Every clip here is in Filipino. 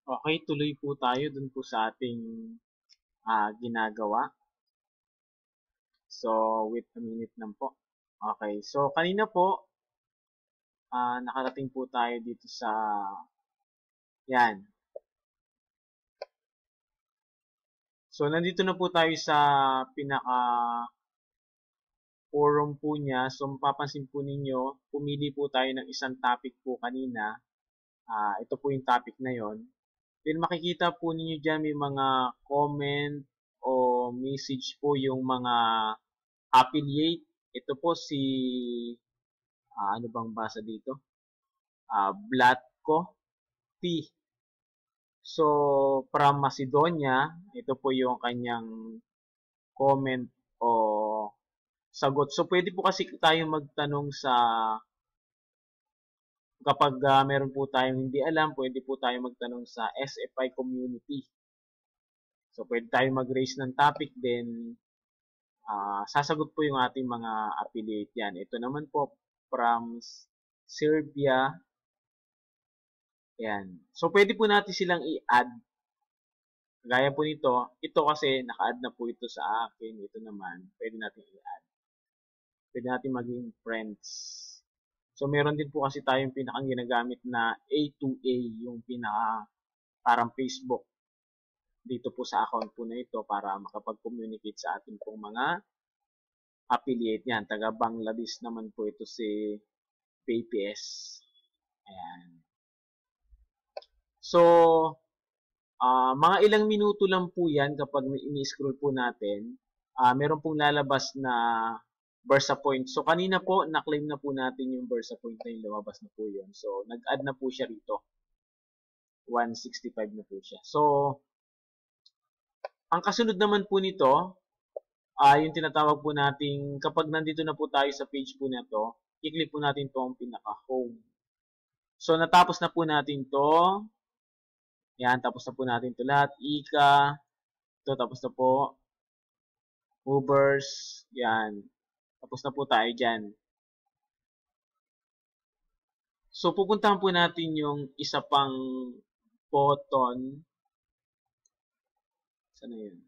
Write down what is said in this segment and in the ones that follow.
Okay, tuloy po tayo dun po sa ating ginagawa. So, wait a minute lang po. Okay, so kanina po, nakarating po tayo dito sa, yan. So, nandito na po tayo sa pinaka forum po niya. So, mapapansin po ninyo, pumili po tayo ng isang topic po kanina. Ito po yung topic na yon. Then makikita po ninyo dyan may mga comment o message po yung mga affiliate. Ito po si, ano bang basa dito? Blatko T. So, from Macedonia, ito po yung kanyang comment o sagot. So, pwede po kasi tayo magtanong sa kapag meron po tayong hindi alam, pwede po tayo magtanong sa SFI community. So, pwede tayo mag-raise ng topic then sasagot po yung ating mga affiliate yan. Ito naman po from Serbia. Yan. So, pwede po natin silang i-add. Gaya po nito, ito kasi naka-add na po ito sa akin. Ito naman, pwede natin i-add. Pwede natin maging friends. So, meron din po kasi tayong pinakang ginagamit na A2A, yung pinaka parang Facebook dito po sa account po na ito para makapag-communicate sa ating pong mga affiliate yan. Taga Bangladesh naman po ito si BPS. Ayan. So, mga ilang minuto lang po yan kapag ini-scroll po natin. Meron pong lalabas na Versa Point. So, kanina po, na-claim na po natin yung Versa Point na yung lumabas na po yun. So, nag-add na po siya rito. 165 na po siya. So, ang kasunod naman po nito, yung tinatawag po nating, kapag nandito na po tayo sa page po na to, i-click po natin itong pinaka-home. So, natapos na po natin to. Yan, tapos na po natin to lahat. Ika, ito, tapos na po. Ubers, yan. Tapos na po tayo dyan. So, pupuntahan po natin yung isa pang button. Sana yun?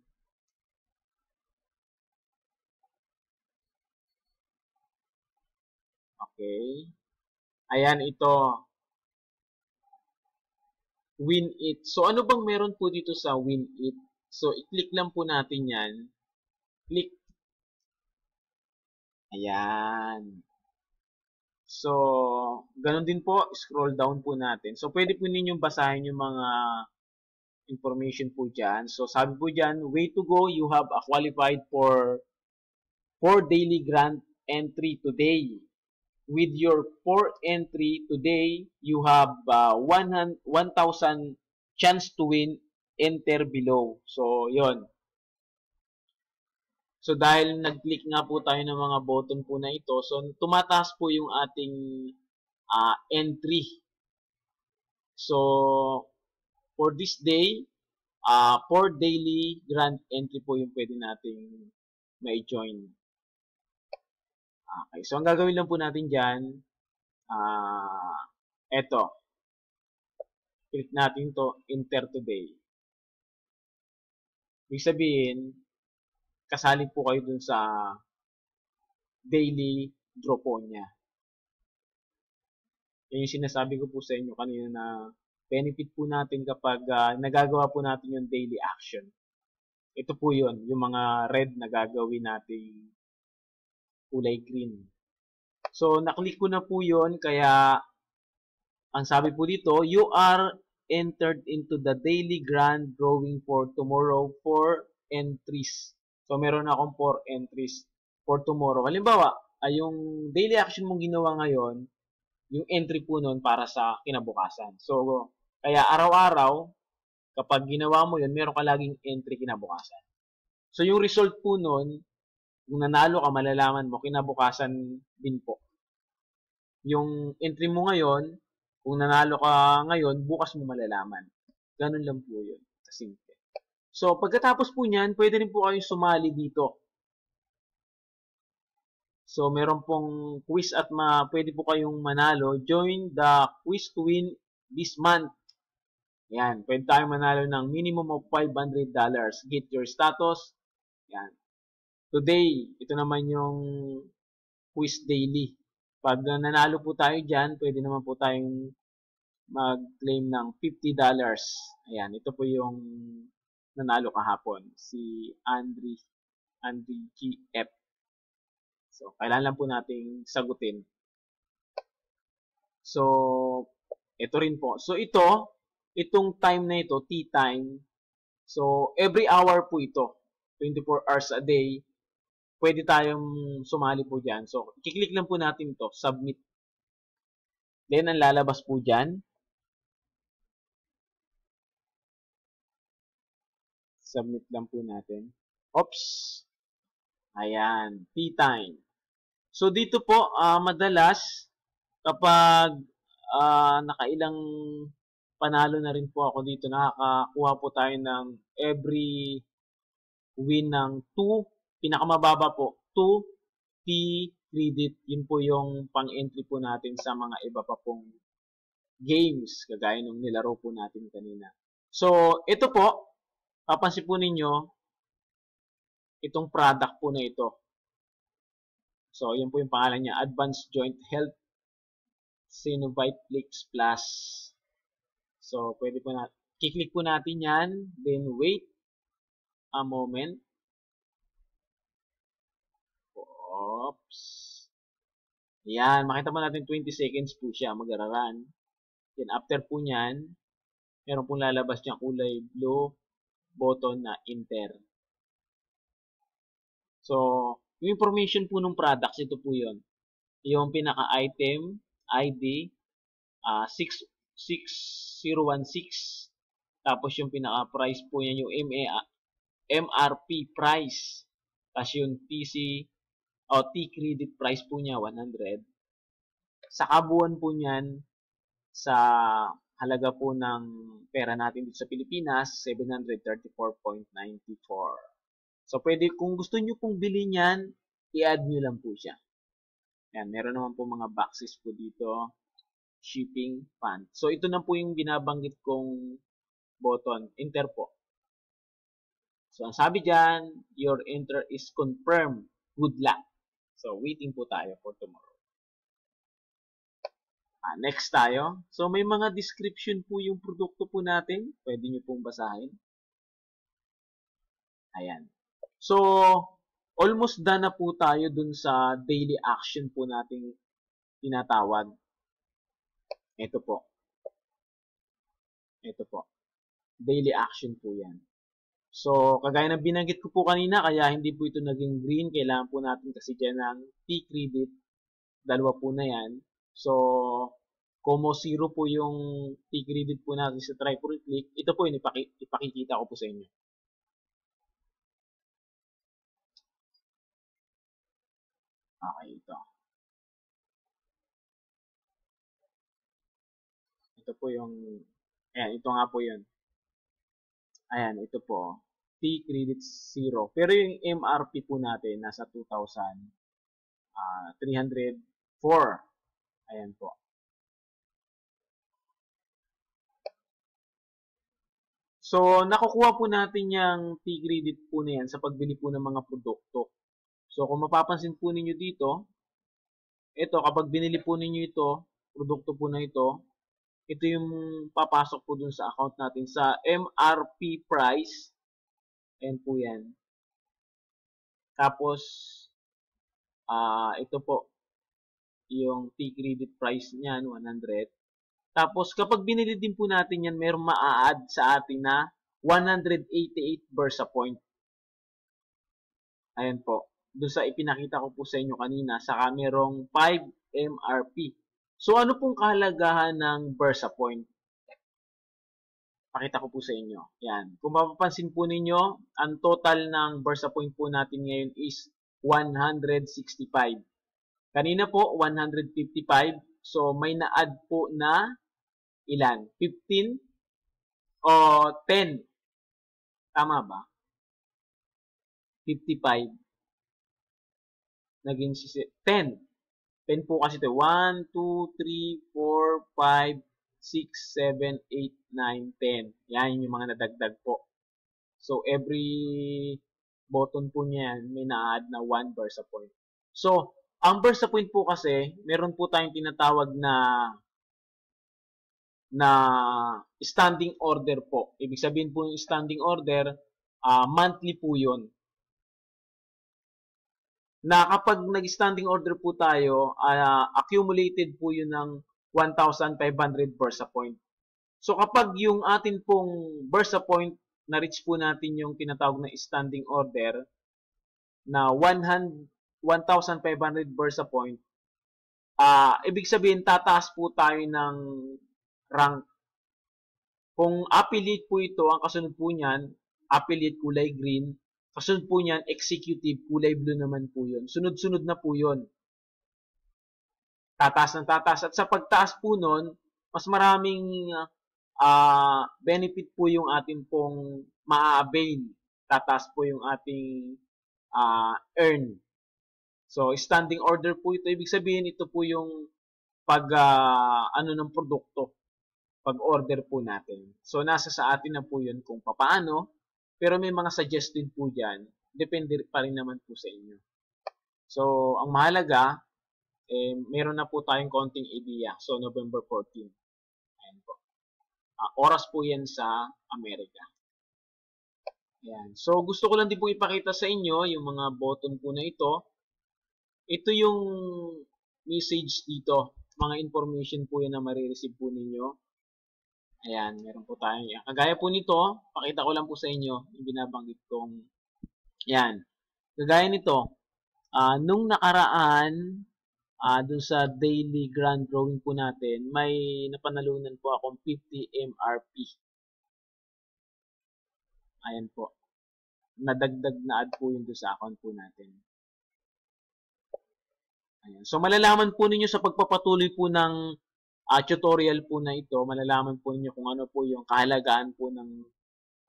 Okay. Ayan, ito. Win it. So, ano bang meron po dito sa win it? So, i-click lang po natin yan. Click. Ayan. So, ganun din po, scroll down po natin. So, pwede po ninyong basahin yung mga information po dyan. So, sabi po dyan, way to go, you have qualified for daily grant entry today. With your 4 entry today, you have 1,000 chance to win, enter below. So, yon. So, dahil nag-click nga po tayo ng mga button po na ito, so, tumataas po yung ating entry. So, for this day, for daily grant entry po yung pwede nating ma-join. Okay, so ang gagawin lang po natin dyan, eto, click natin to, enter today. Ibig sabihin, kasali po kayo dun sa daily draw po niya. Yan yung sinasabi ko po sa inyo kanina na benefit po natin kapag nagagawa po natin yung daily action. Ito po yun, yung mga red na gagawin nating kulay green. So, naklik ko na po yun, kaya ang sabi po dito, you are entered into the daily grand drawing for tomorrow for entries. So, meron akong 4 entries for tomorrow. Halimbawa, yung daily action mong ginawa ngayon, yung entry po nun para sa kinabukasan. So, kaya araw-araw, kapag ginawa mo yun, meron ka laging entry kinabukasan. So, yung result po nun, kung nanalo ka, malalaman mo, kinabukasan din po. Yung entry mo ngayon, kung nanalo ka ngayon, bukas mo malalaman. Ganun lang po yun. Kasimple. So, pagkatapos po niyan, pwede rin po kayong sumali dito. So, meron pong quiz at pwede po kayong manalo. Join the quiz to win this month. Yan, pwede tayo manalo ng minimum of $500. Get your status. Yan. Today, ito naman yung quiz daily. Pag nanalo po tayo dyan, pwede naman po tayong mag-claim ng $50. Ayan, ito po yung nanalo kahapon. Si Andre GF. So, kailangan lang po nating sagutin. So, ito rin po. So, itong time na ito, tea time. So, every hour po ito. 24 hours a day. Pwede tayong sumali po dyan. So, kiklik lang po natin ito. Submit. Then, ang lalabas po dyan. Submit lang po natin. Oops. Ayan. Tea time. So, dito po, madalas, kapag nakailang panalo na rin po ako dito, nakakakuha po tayo ng every win ng 2, pinakamababa po, 2 T credit. Yun po yung pang-entry po natin sa mga iba pa pong games, kagaya nung nilaro po natin kanina. So, ito po, papansin po ninyo, itong product po na ito. So, yun po yung pangalan niya, Advanced Joint Health Synovite Flix Plus. So, pwede po natin, kiklik po natin yan, then wait a moment. Oops. Yan, makita mo natin 20 seconds po siya mag-run. Then, after po nyan, meron pong lalabas niyang kulay blue button na enter. So, yung information po ng products, ito po yun. Yung pinaka-item, ID, 6016. Tapos yung pinaka-price po yan, yung MRP price. Tapos yung TC o T-credit price po niya, 100. Sa kabuuan po niyan, sa halaga po ng pera natin dito sa Pilipinas, 734.94. So, pwede, kung gusto nyo pong bilhin yan, i-add nyo lang po siya. Yan, meron naman po mga boxes po dito. Shipping fund. So, ito na po yung binabanggit kong button. Enter po. So, ang sabi dyan, your enter is confirmed. Good luck. So, waiting po tayo for tomorrow. Next tayo. So, may mga description po yung produkto po natin. Pwede nyo pong basahin. Ayan. So, almost done na po tayo dun sa daily action po nating tinatawag. Ito po. Ito po. Daily action po yan. So, kagaya ng binanggit ko po kanina, kaya hindi po ito naging green. Kailangan po natin kasi dyan ng T-credit. Dalawa po na yan. So, Como 0 po yung T-credit po natin sa try for click. Ito po yung ipakikita ko po sa inyo. Okay, ito. Ito po yung, ayan, ito nga po yun. Ayan, ito po. T-credit 0. Pero yung MRP po natin, nasa 2,304. Ayan po. So, nakukuha po natin yung T-credit po na yan sa pagbili po ng mga produkto. So, kung mapapansin po ninyo dito, ito, kapag binili po ninyo ito, produkto po na ito yung papasok po dun sa account natin sa MRP price. Ayan po yan. Tapos, ito po, yung T-credit price niyan, 100. Tapos, kapag binili din po natin yan, mayroong maa-add sa atin na 188 Bursa point. Ayan po. Doon sa ipinakita ko po sa inyo kanina, saka merong 5 MRP. So, ano pong kahalagahan ng Bursa point? Pakita ko po sa inyo. Yan. Kung mapapansin po ninyo, ang total ng Bursa point po natin ngayon is 165. Kanina po, 155. So, may na-add po na ilan? 15 o 10? Tama ba? 55. Naging 10. 10 po kasi ito. 1, 2, 3, 4, 5, 6, 7, 8, 9, 10. Yan yung mga nadagdag po. So, every button po niyan, may na-add na 1 Versa point. So, ang Versa point po kasi, meron po tayong tinatawag na standing order po. Ibig sabihin po yung standing order, monthly po yun. Na kapag nag-standing order po tayo, accumulated po yun ng 1,500 Versa point. So kapag yung atin pong Versa point, na-reach po natin yung tinatawag na standing order na 1,500 Versa point, ibig sabihin tataas po tayo ng rank. Kung affiliate po ito, ang kasunod po niyan, affiliate kulay green, kasunod po niyan, executive kulay blue naman po yun. Sunod-sunod na po yun. Tataas ng tataas. At sa pagtaas po nun, mas maraming benefit po yung ating pong ma-avail. Tataas po yung ating earn. So, standing order po ito. Ibig sabihin, ito po yung ng produkto. Pag-order po natin. So, nasa sa atin na po yun kung papaano. Pero may mga suggestion po dyan. Depende pa rin naman po sa inyo. So, ang mahalaga, meron na po tayong konting idea. So, November 14. Ayan po. Oras po yan sa Amerika. Ayan. So, gusto ko lang din po ipakita sa inyo yung mga button po na ito. Ito yung message dito. Mga information po yan na marireceive po ninyo. Ayan, meron po tayo. Kagaya po nito, pakita ko lang po sa inyo yung binabanggit kong yan. Kagaya nito, nung nakaraan, dun sa daily grand drawing po natin, may napanalunan po akong 50 MRP. Ayan po. Nadagdag na add po yun doon sa account po natin. Ayan. So, malalaman po ninyo sa pagpapatuloy po ng tutorial po na ito, malalaman po ninyo kung ano po yung kahalagaan po ng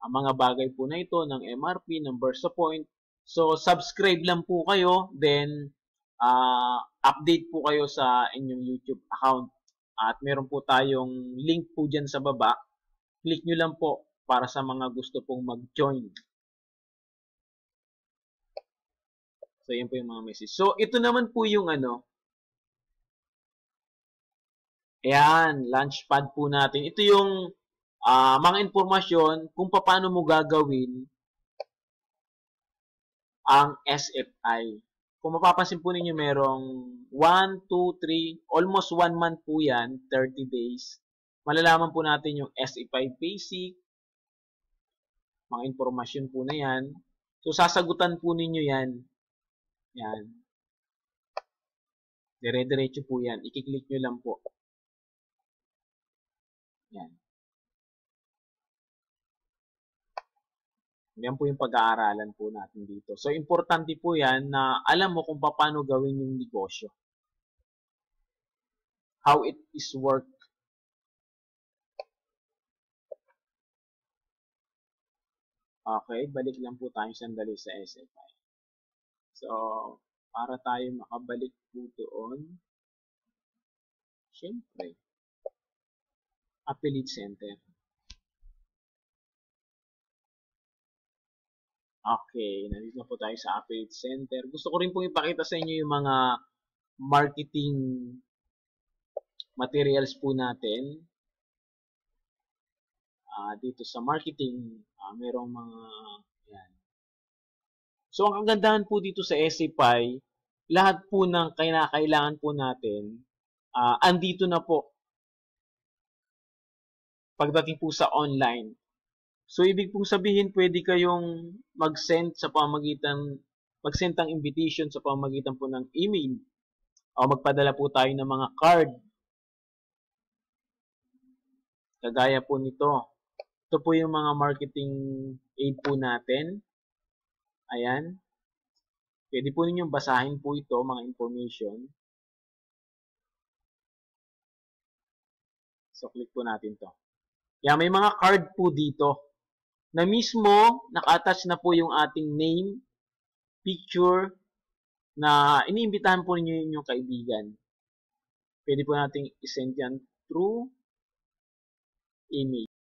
mga bagay po na ito, ng MRP, ng Versa point. So, subscribe lang po kayo, then update po kayo sa inyong YouTube account. At meron po tayong link po dyan sa baba. Click nyo lang po para sa mga gusto pong mag-join. So, yan po yung mga message. So, ito naman po yung ayan, launchpad po natin. Ito yung mga informasyon kung paano mo gagawin ang SFI. Kung mapapansin po ninyo, merong 1, 2, 3, almost 1 month po yan, 30 days. Malalaman po natin yung SFI basic, mga informasyon po na yan. So, sasagutan po ninyo yan. Yan. Dire-diretso po yan. I-click nyo lang po. Yan. Yan po yung pag-aaralan po natin dito. So, importante po yan na alam mo kung paano gawin yung negosyo. How it is work. Okay, balik lang po tayo sandali sa SFI. So, para tayo makabalik po doon, syempre, Affiliate Center. Okay, nandito na po tayo sa Affiliate Center. Gusto ko rin po ipakita sa inyo yung mga marketing materials po natin. Dito sa marketing, merong mga yan. So, ang kagandahan po dito sa SFI, lahat po ng kailangan po natin, andito na po pagdating po sa online. So, ibig pong sabihin, pwede kayong mag-send ng invitation sa pamamagitan po ng email o magpadala po tayo ng mga card. Kagaya po nito. Ito po yung mga marketing aid po natin. Ayan. Pwede po ninyong basahin po ito, mga information. So, click po natin to. Yan, may mga card po dito na mismo naka-attach na po yung ating name, picture, na iniimbitahan po ninyo yung kaibigan. Pwede po nating isend yan through email.